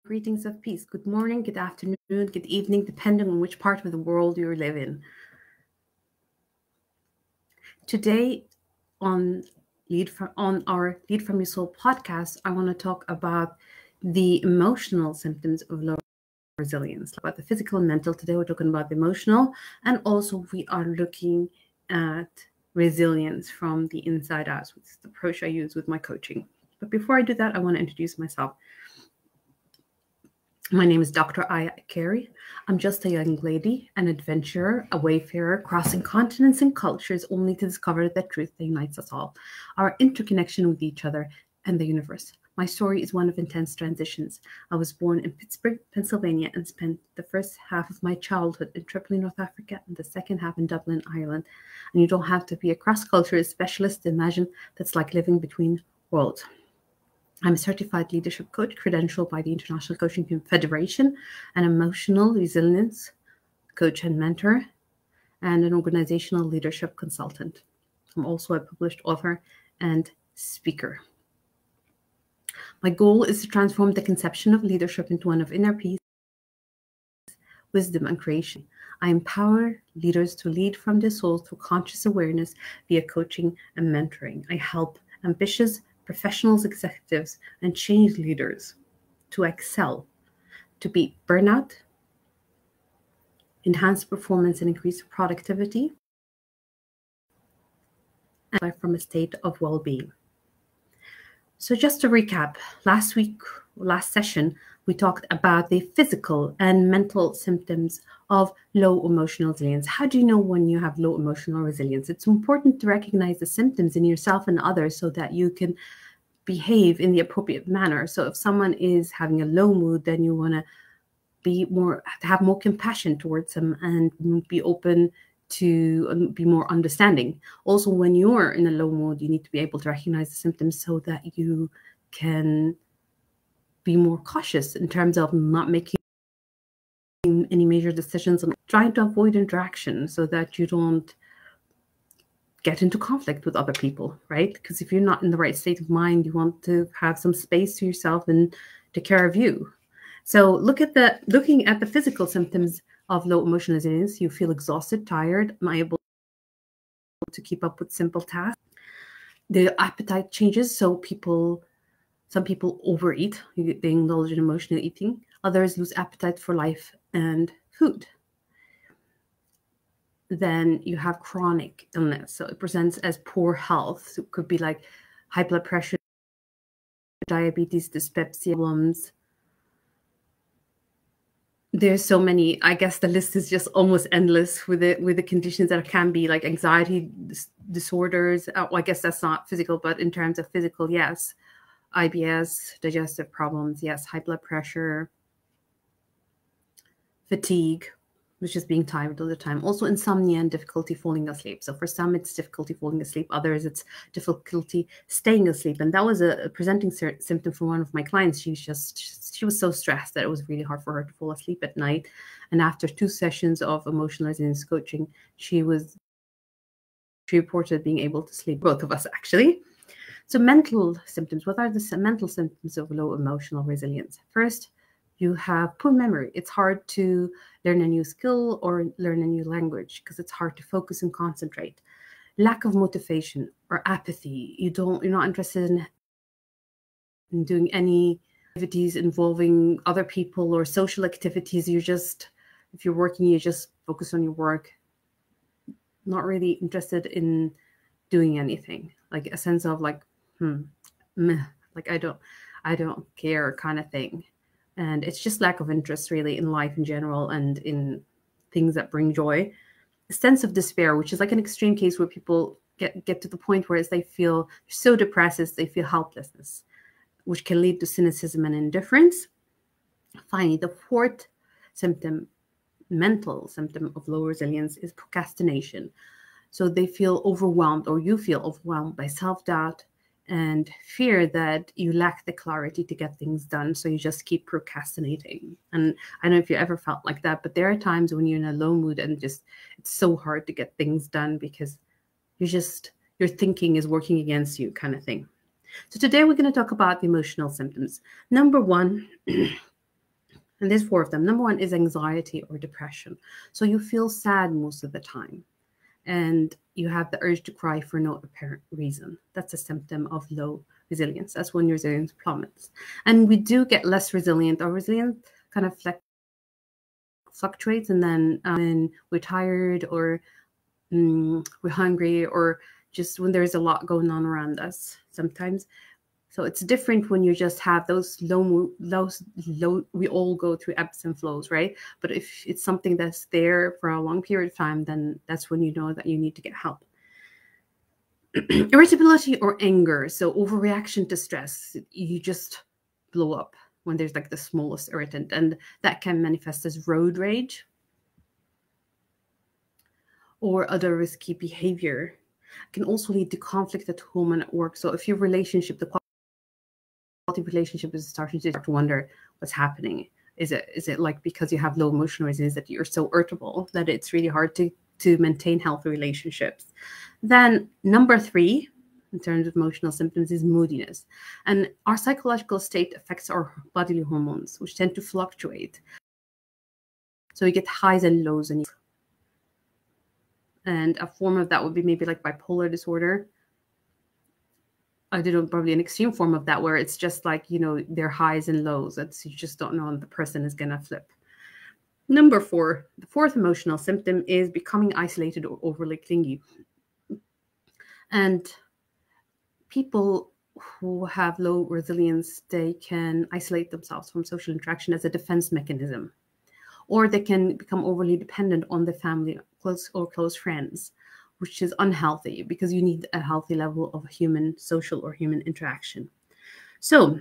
Greetings of peace. Good morning, good afternoon, good evening, depending on which part of the world you live in. Today, on our Lead from Your Soul podcast, I want to talk about the emotional symptoms of low resilience, about the physical and mental. Today, we're talking about the emotional, and also we are looking at resilience from the inside out, which is the approach I use with my coaching. But before I do that, I want to introduce myself. My name is Dr. Aya Carey. I'm just a young lady, an adventurer, a wayfarer, crossing continents and cultures only to discover the truth that unites us all, our interconnection with each other and the universe. My story is one of intense transitions. I was born in Pittsburgh, Pennsylvania, and spent the first half of my childhood in Tripoli, North Africa, and the second half in Dublin, Ireland. And you don't have to be a cross-cultural specialist to imagine that's like living between worlds. I'm a certified leadership coach, credentialed by the International Coaching Federation, an emotional resilience coach and mentor, and an organizational leadership consultant. I'm also a published author and speaker. My goal is to transform the conception of leadership into one of inner peace, wisdom, and creation. I empower leaders to lead from their souls through conscious awareness via coaching and mentoring. I help ambitious professionals, executives, and change leaders to excel, to beat burnout, enhance performance, and increase productivity, and from a state of well-being. So just to recap, last session, we talked about the physical and mental symptoms of low emotional resilience. How do you know when you have low emotional resilience? It's important to recognize the symptoms in yourself and others so that you can behave in the appropriate manner. So if someone is having a low mood, then you want to have more compassion towards them and be open to be more understanding. Also, when you're in a low mood, you need to be able to recognize the symptoms so that you can be more cautious in terms of not making any major decisions and trying to avoid interaction so that you don't get into conflict with other people, right? Because if you're not in the right state of mind, you want to have some space to yourself and take care of you. So looking at the physical symptoms of low emotional resilience, you feel exhausted, tired, unable to keep up with simple tasks. The appetite changes, so some people overeat, they indulge in emotional eating. Others lose appetite for life and food. Then you have chronic illness. So it presents as poor health. So it could be like high blood pressure, diabetes, dyspepsia problems. There's so many. I guess the list is just almost endless with the conditions that can be like anxiety disorders. Well, I guess that's not physical, but in terms of physical, yes. IBS, digestive problems, yes. High blood pressure, fatigue, which is being tired all the time. Also insomnia and difficulty falling asleep. So for some, it's difficulty falling asleep. Others, it's difficulty staying asleep. And that was a presenting symptom for one of my clients. She was so stressed that it was really hard for her to fall asleep at night. And after 2 sessions of emotional resilience coaching, she reported being able to sleep. Both of us, actually. So mental symptoms. What are the mental symptoms of low emotional resilience? First, you have poor memory. It's hard to learn a new skill or learn a new language because it's hard to focus and concentrate. Lack of motivation or apathy. You're not interested in doing any activities involving other people or social activities. If you're working, you just focus on your work. Not really interested in doing anything. Like a sense of like, meh, like I don't care kind of thing. And it's just lack of interest really in life in general and in things that bring joy. A sense of despair, which is like an extreme case where people get to the point where they feel so depressed, they feel helplessness, which can lead to cynicism and indifference. Finally, the fourth mental symptom of low resilience is procrastination. So they feel overwhelmed, or you feel overwhelmed by self-doubt and fear that you lack the clarity to get things done. So you just keep procrastinating. And I don't know if you ever felt like that, but there are times when you're in a low mood and it's so hard to get things done because your thinking is working against you kind of thing. So today we're going to talk about the emotional symptoms. Number one And there's 4 of them. Number 1 is anxiety or depression. So you feel sad most of the time, and you have the urge to cry for no apparent reason. That's a symptom of low resilience. That's when your resilience plummets. And we do get less resilient. Our resilience kind of fluctuates, and then when we're tired, or we're hungry, or just when there's a lot going on around us sometimes. So it's different when you just have those low. We all go through ebbs and flows, right? But if it's something that's there for a long period of time, then that's when you know that you need to get help. Irritability or anger. So overreaction to stress. You just blow up when there's like the smallest irritant, and that can manifest as road rage or other risky behavior. It can also lead to conflict at home and at work. So if your relationship, the quality relationship is starting to wonder what's happening. Is it like because you have low emotional resilience that you're so irritable that it's really hard to maintain healthy relationships? Then number 3, in terms of emotional symptoms, is moodiness. And our psychological state affects our bodily hormones, which tend to fluctuate. So you get highs and lows, and a form of that would be maybe like bipolar disorder. I don't know, probably an extreme form of that, where it's just like, their highs and lows. That's, you just don't know when the person is going to flip. Number 4, the 4th emotional symptom is becoming isolated or overly clingy. And people who have low resilience, they can isolate themselves from social interaction as a defense mechanism, or they can become overly dependent on the family, close friends, which is unhealthy, because you need a healthy level of social or human interaction. So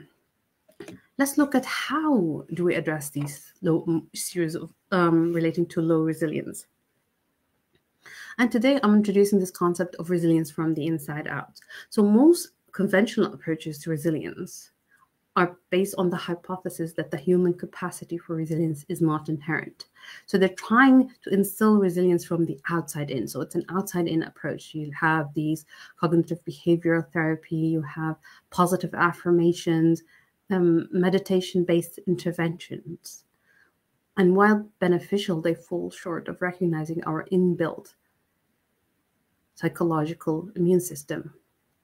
let's look at how do we address these series of relating to low resilience. And today I'm introducing this concept of resilience from the inside out. So most conventional approaches to resilience are based on the hypothesis that the human capacity for resilience is not inherent. So they're trying to instill resilience from the outside in. So it's an outside-in approach. You have these cognitive behavioral therapy, you have positive affirmations, meditation-based interventions. And while beneficial, they fall short of recognizing our inbuilt psychological immune system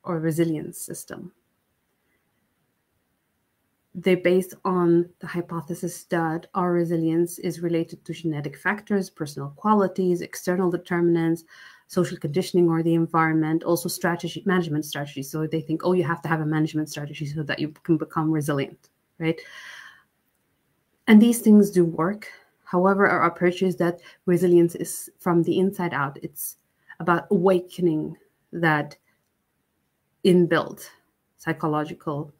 or resilience system. They're based on the hypothesis that our resilience is related to genetic factors, personal qualities, external determinants, social conditioning or the environment, also management strategies. So they think, you have to have a management strategy so that you can become resilient, right? And these things do work. However, our approach is that resilience is from the inside out. It's about awakening that inbuilt psychological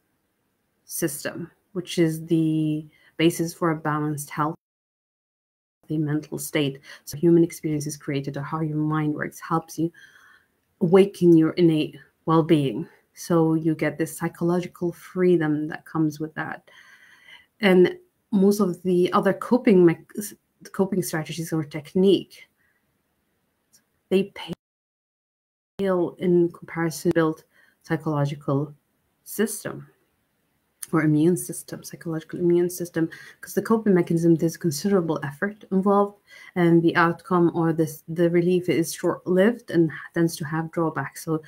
system, which is the basis for a balanced, healthy mental state. So human experience is created, or how your mind works helps you awaken your innate well-being. So you get this psychological freedom that comes with that. And most of the other coping strategies or technique, they pale in comparison to built psychological system or psychological immune system, because the coping mechanism, there's considerable effort involved, and the outcome or the relief is short-lived and tends to have drawbacks. So,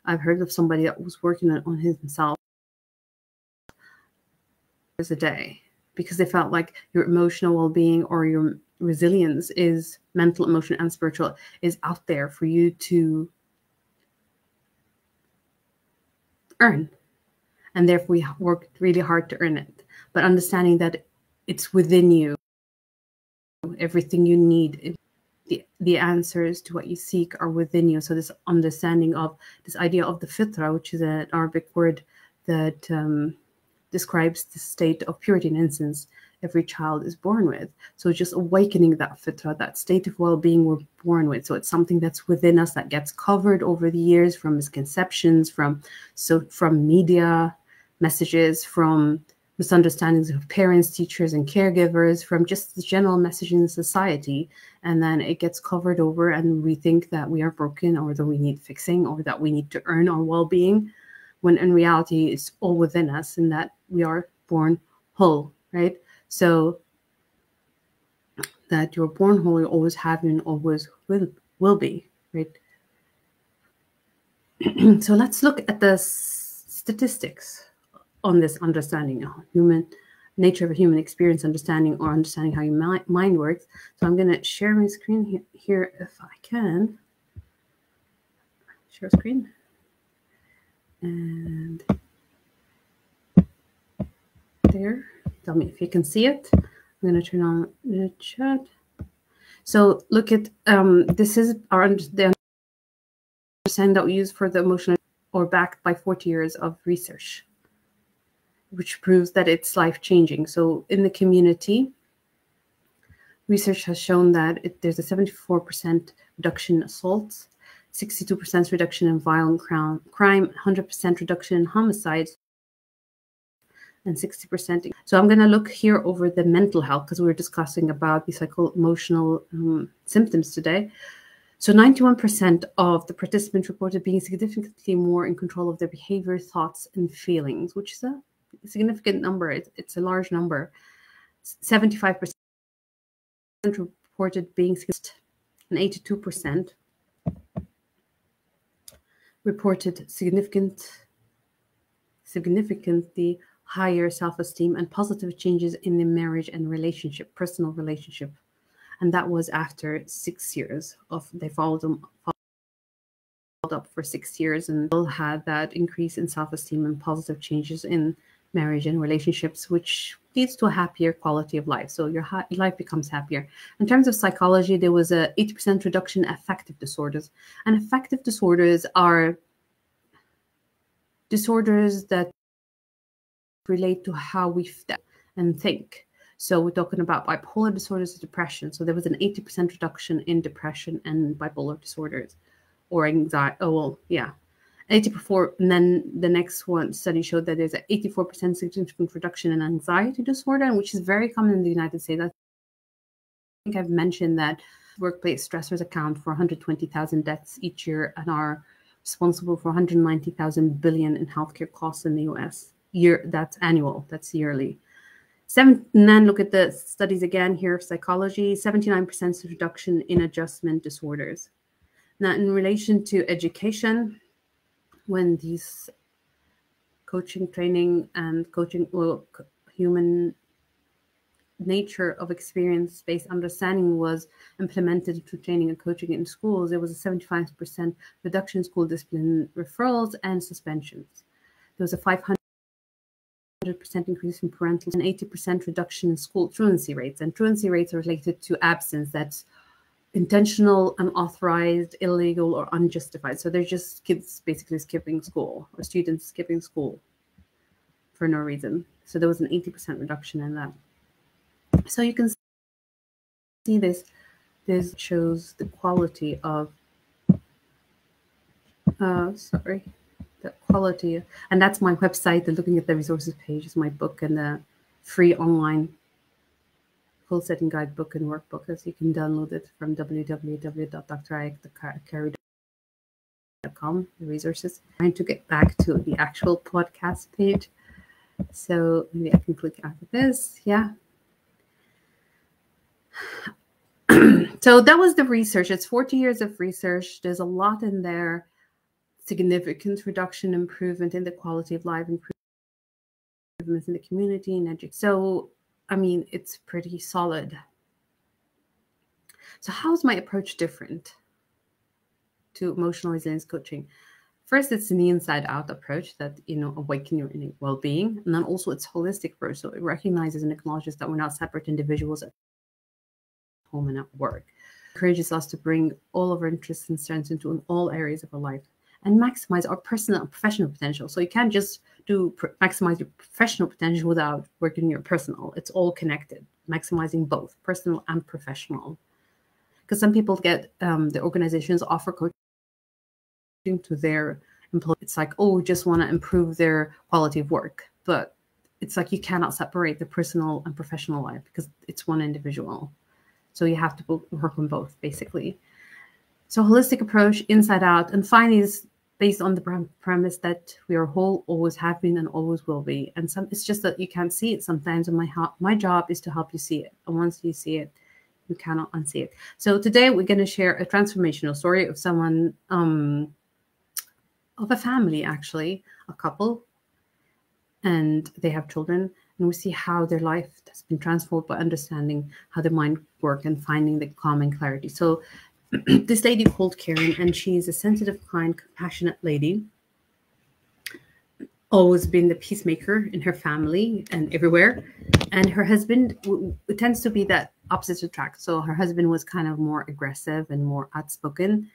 I've heard of somebody that was working on himself a day because they felt like your emotional well-being or your resilience is mental, emotional, and spiritual is out there for you to earn. And therefore, we worked really hard to earn it. But understanding that it's within you, everything you need, the answers to what you seek are within you. So this understanding of this idea of the fitra, which is an Arabic word that describes the state of purity and innocence every child is born with. So just awakening that fitra, that state of well-being we're born with. So it's something that's within us that gets covered over the years from misconceptions, from media messages, from misunderstandings of parents, teachers, and caregivers, from just the general messaging in society. And then it gets covered over, and we think that we are broken, or that we need fixing, or that we need to earn our well-being, when in reality it's all within us, and that we are born whole, right? So that you're born whole, you always have been, always will be, right? So let's look at the statistics on this understanding of human nature of a human experience, understanding how your mind works. So I'm going to share my screen here if I can. Share screen. And there. Tell me if you can see it. I'm going to turn on the chat. So look at, this is the understanding that we use for the emotional, or backed by 40 years of research, which proves that it's life-changing. So in the community, research has shown that there's a 74% reduction in assaults, 62% reduction in violent crime, 100% reduction in homicides, and 60%. So I'm going to look here over the mental health, because we were discussing about the psycho-emotional symptoms today. So 91% of the participants reported being significantly more in control of their behavior, thoughts, and feelings, which is a significant number. It's a large number. 75% reported being, and 82% reported significantly higher self-esteem and positive changes in the marriage and personal relationship. And that was after 6 years of, they followed up for 6 years, and still had that increase in self-esteem and positive changes in marriage and relationships, which leads to a happier quality of life. So your life becomes happier. In terms of psychology, there was a 80% reduction in affective disorders. And affective disorders are disorders that relate to how we feel and think. So we're talking about bipolar disorders and depression. So there was an 80% reduction in depression and bipolar disorders, or anxiety. Oh, well, yeah. 84, and then the next one study showed that there's an 84% significant reduction in anxiety disorder, which is very common in the United States. I think I've mentioned that workplace stressors account for 120,000 deaths each year and are responsible for 190,000 billion in healthcare costs in the US. That's annual, that's yearly. And then look at the studies again here. Psychology, 79% reduction in adjustment disorders. Now, in relation to education, when these coaching training and coaching, human nature of experience-based understanding was implemented to training and coaching in schools, there was a 75% reduction in school discipline referrals and suspensions. There was a 500% increase in parental and 80% reduction in school truancy rates. And truancy rates are related to absence that's intentional, unauthorized, illegal, or unjustified. So they're just kids basically skipping school, or students skipping school for no reason. So there was an 80% reduction in that. So you can see this shows the quality of, the quality, and that's my website. And looking at the resources page is my book and the free online full setting guidebook and workbook, as you can download it from www.drayek.com, the resources. I'm trying to get back to the actual podcast page. So maybe I can click out of this. Yeah. So that was the research. It's 40 years of research. There's a lot in there. Significant reduction, improvement in the quality of life, improvements in the community and education. So, I mean, it's pretty solid. So how's my approach different to emotional resilience coaching? First, it's an inside-out approach that, awaken your inner well-being. And then also it's holistic approach. So it recognizes and acknowledges that we're not separate individuals at home and at work. It encourages us to bring all of our interests and strengths into all areas of our life and maximize our personal and professional potential. So you can't just maximize your professional potential without working your personal. It's all connected, maximizing both personal and professional. Because some people get, the organizations offer coaching to their employees. It's like, oh, we just want to improve their quality of work. But it's like you cannot separate the personal and professional life because it's one individual. So you have to work on both, basically. So holistic approach, inside out. And finally, is based on the premise that we are whole, always have been, and always will be. And it's just that you can't see it sometimes. And my job is to help you see it. And once you see it, You cannot unsee it. So today we're going to share a transformational story of someone, of a family, actually, a couple, and they have children. And we see how their life has been transformed by understanding how the mind works and finding the calm and clarity. So this lady called Karen, and she's a sensitive, kind, compassionate lady, always been the peacemaker in her family and everywhere. And her husband, it tends to be that opposite attract. So her husband was kind of more aggressive and more outspoken,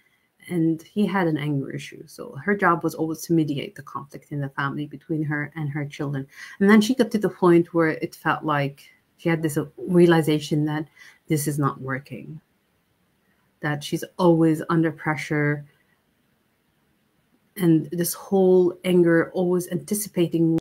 and he had an anger issue. So her job was always to mediate the conflict in the family between her and her children. And then she got to the point where it felt like she had this realization that this is not working, that she's always under pressure, and this whole anger, always anticipating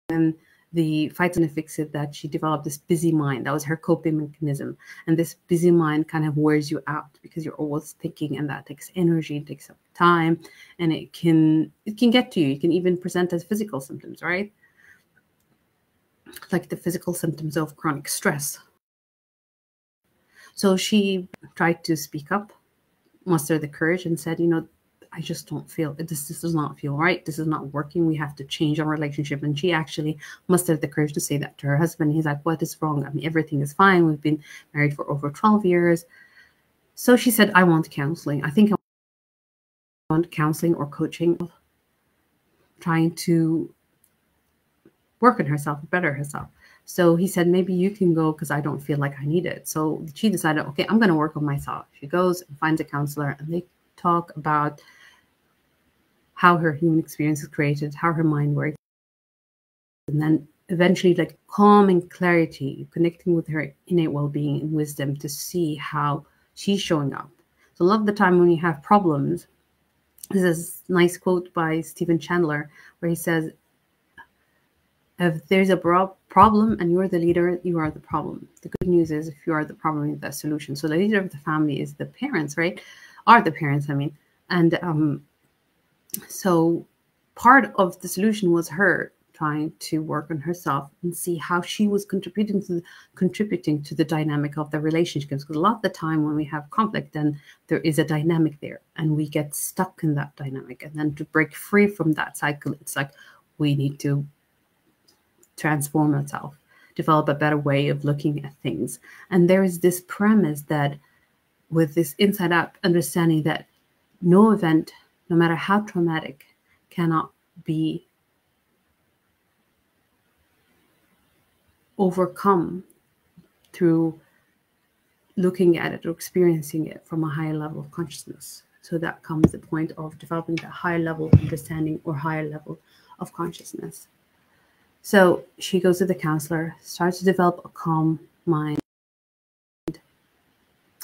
when the fight and fix it, that she developed this busy mind. That was her coping mechanism. And this busy mind kind of wears you out because you're always thinking, and that takes energy, it takes up time, and it can get to you. You can even present as physical symptoms, right? Like the physical symptoms of chronic stress. So she tried to speak up, muster the courage, and said, I just don't feel this does not feel right. This is not working. We have to change our relationship. And she actually mustered the courage to say that to her husband. He's like, what is wrong? I mean, everything is fine. We've been married for over 12 years. So she said, I want counseling. I think I want counseling or coaching, trying to work on herself, better herself. So he said, maybe you can go because I don't feel like I need it. So she decided, okay, I'm going to work on myself. She goes and finds a counselor, and they talk about how her human experience is created, how her mind works, and then eventually, like, calm and clarity, connecting with her innate well-being and wisdom to see how she's showing up. So a lot of the time when you have problems, there's this nice quote by Stephen Chandler where he says, if there's a problem and you're the leader, you are the problem. The good news is, if you are the problem, you're the solution. So the leader of the family is the parents, right? Are the parents, I mean. And so part of the solution was her trying to work on herself and see how she was contributing to the dynamic of the relationships. Because a lot of the time when we have conflict, then there is a dynamic there, and we get stuck in that dynamic. And then to break free from that cycle, it's like we need to transform ourselves, develop a better way of looking at things. And there is this premise that, with this inside out understanding, that no event, no matter how traumatic, cannot be overcome through looking at it or experiencing it from a higher level of consciousness. So that comes the point of developing that higher level of understanding or higher level of consciousness. So she goes to the counselor, starts to develop a calm mind.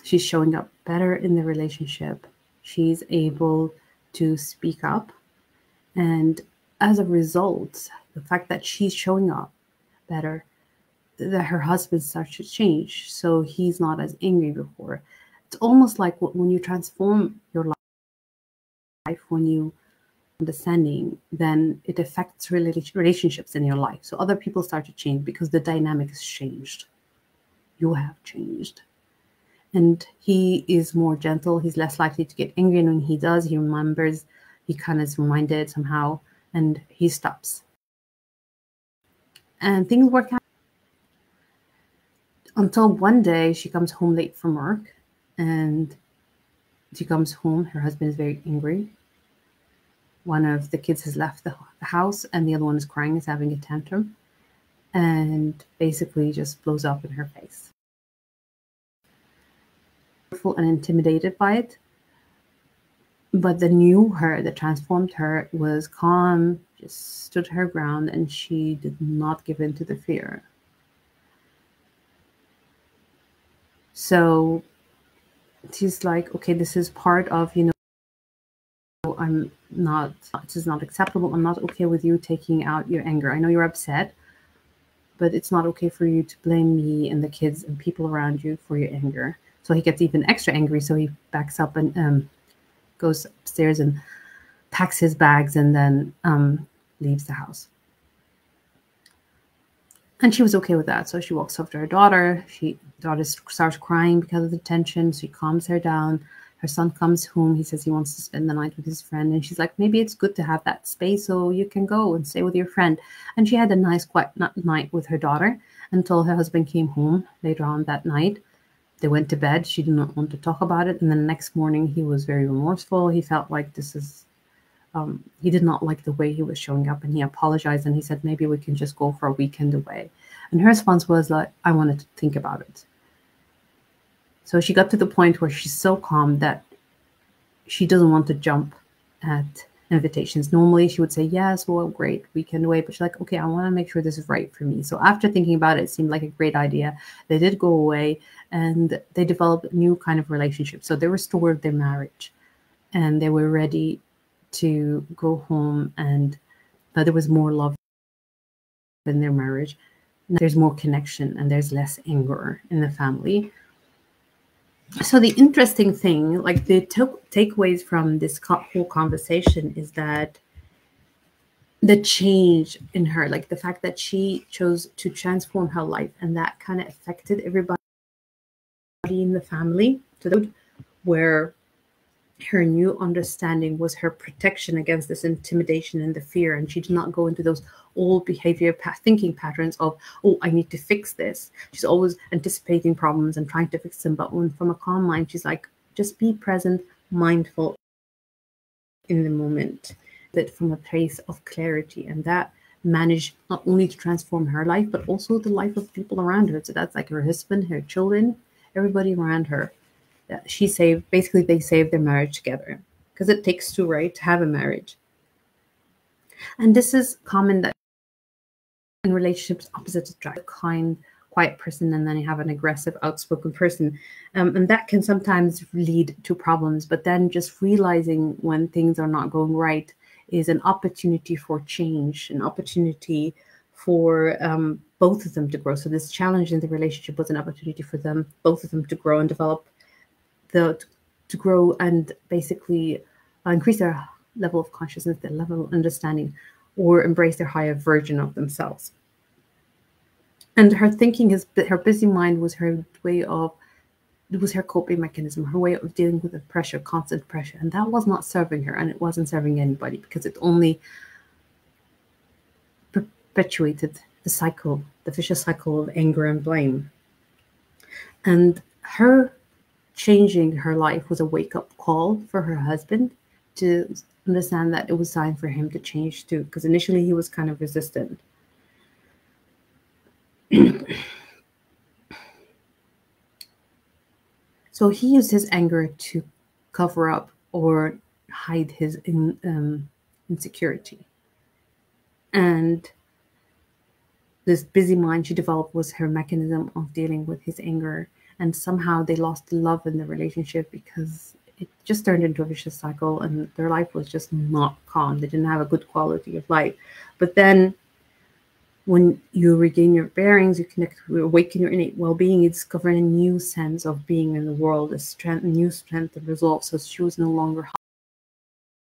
She's showing up better in the relationship. She's able to speak up. And as a result, the fact that she's showing up better, that her husband starts to change. So he's not as angry before. It's almost like when you transform your life, when you understanding, then it affects relationships in your life. So other people start to change because the dynamic has changed. You have changed. And he is more gentle. He's less likely to get angry. And when he does, he remembers, he kind of is reminded somehow, and he stops. And things work out. Until one day she comes home late from work, and she comes home. Her husband is very angry. One of the kids has left the house, and the other one is crying, is having a tantrum, and basically just blows up in her face. And intimidated by it, but the new her that transformed her was calm, just stood her ground, and she did not give in to the fear. So she's like, okay, this is part of, I'm not, this is not acceptable. I'm not okay with you taking out your anger. I know you're upset, but it's not okay for you to blame me and the kids and people around you for your anger. So he gets even extra angry. So he backs up and goes upstairs and packs his bags, and then leaves the house. And she was okay with that. So she walks up to her daughter. Daughter starts crying because of the tension. She calms her down. Her son comes home. He says he wants to spend the night with his friend. And she's like, maybe it's good to have that space so you can go and stay with your friend. And she had a nice, quiet night with her daughter until her husband came home later on that night. They went to bed. She did not want to talk about it. And then the next morning, he was very remorseful. He felt like he did not like the way he was showing up, and he apologized, and he said, maybe we can just go for a weekend away. And her response was like, I wanted to think about it. So she got to the point where she's so calm that she doesn't want to jump at invitations. Normally she would say, yes, well, great, weekend away. But she's like, okay, I want to make sure this is right for me. So after thinking about it, it seemed like a great idea. They did go away and they developed a new kind of relationship. So they restored their marriage and they were ready to go home, and there was more love in their marriage. There's more connection and there's less anger in the family. So the interesting thing, like the takeaways from this whole conversation, is that the change in her, like the fact that she chose to transform her life, and that kind of affected everybody in the family, to the where her new understanding was her protection against this intimidation and the fear. And she did not go into those old behavior thinking patterns of, oh, I need to fix this. She's always anticipating problems and trying to fix them. But when from a calm mind, she's like, just be present, mindful in the moment, that from a place of clarity. And that managed not only to transform her life, but also the life of people around her. So that's like her husband, her children, everybody around her. She saved, basically they saved their marriage together, because it takes two, right, to have a marriage. And this is common that in relationships, opposites attract, a kind, quiet person, and then you have an aggressive, outspoken person. And that can sometimes lead to problems. But then just realizing when things are not going right is an opportunity for change, an opportunity for both of them to grow. So this challenge in the relationship was an opportunity for them, both of them, to grow and develop, to grow and basically increase their level of consciousness, their level of understanding, or embrace their higher version of themselves. And her thinking her busy mind was her coping mechanism, her way of dealing with the pressure, constant pressure. And that was not serving her, and it wasn't serving anybody, because it only perpetuated the vicious cycle of anger and blame. And her changing her life was a wake-up call for her husband to understand that it was time for him to change too, because initially he was kind of resistant. So he used his anger to cover up or hide his insecurity. And this busy mind she developed was her mechanism of dealing with his anger. And somehow they lost the love in the relationship, because it just turned into a vicious cycle and their life was just not calm. They didn't have a good quality of life. But then when you regain your bearings, you awaken your innate well-being, you discover a new sense of being in the world, a new strength and resolve. So she was no longer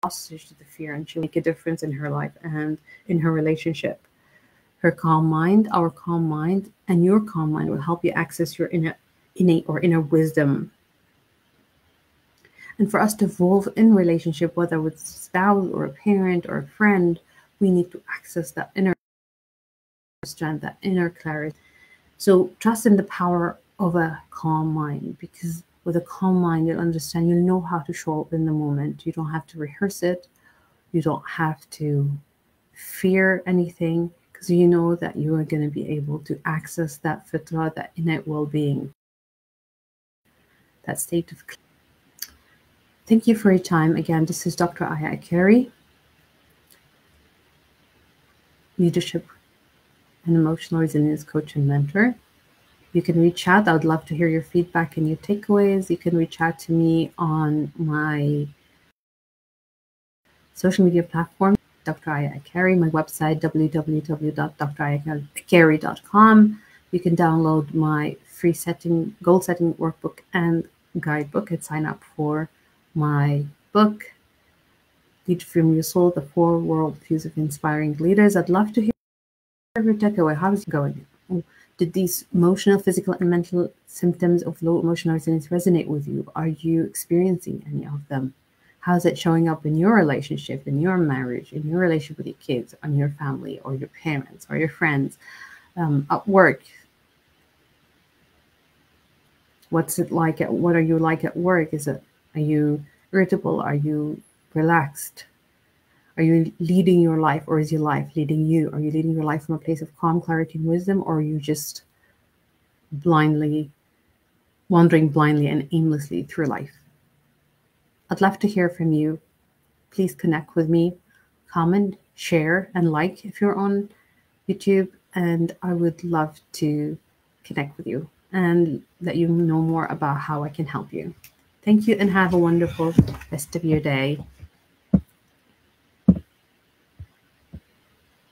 hostage to the fear, and she'll make a difference in her life and in her relationship. Her calm mind, our calm mind, and your calm mind will help you access your innate or inner wisdom. And for us to evolve in relationship, whether with a spouse or a parent or a friend, we need to access that inner strength, that inner clarity. So trust in the power of a calm mind, because with a calm mind, you'll understand, you'll know how to show up in the moment. You don't have to rehearse it. You don't have to fear anything, because you know that you are going to be able to access that fitra, that innate well-being, that state of clarity. Thank you for your time. Again, this is Dr. Aya Akari, leadership and emotional resilience coach and mentor. You can reach out. I would love to hear your feedback and your takeaways. You can reach out to me on my social media platform, Dr. Aya Akari, my website, www.drayakari.com. You can download my free goal setting workbook and guidebook and sign up for my book, Lead from Your Soul, the 4 World Views of Inspiring Leaders. I'd love to hear your takeaway. How's it going? Did these emotional, physical, and mental symptoms of low emotional resilience resonate with you? Are you experiencing any of them? How's it showing up in your relationship, in your marriage, in your relationship with your kids, on your family, or your parents, or your friends, at work? What's it like? What are you like at work? Are you irritable? Are you relaxed? Are you leading your life, or is your life leading you? Are you leading your life from a place of calm, clarity, and wisdom, or are you just blindly wandering blindly and aimlessly through life? I'd love to hear from you. Please connect with me, comment, share, and like if you're on YouTube. And I would love to connect with you and let you know more about how I can help you. Thank you and have a wonderful rest of your day.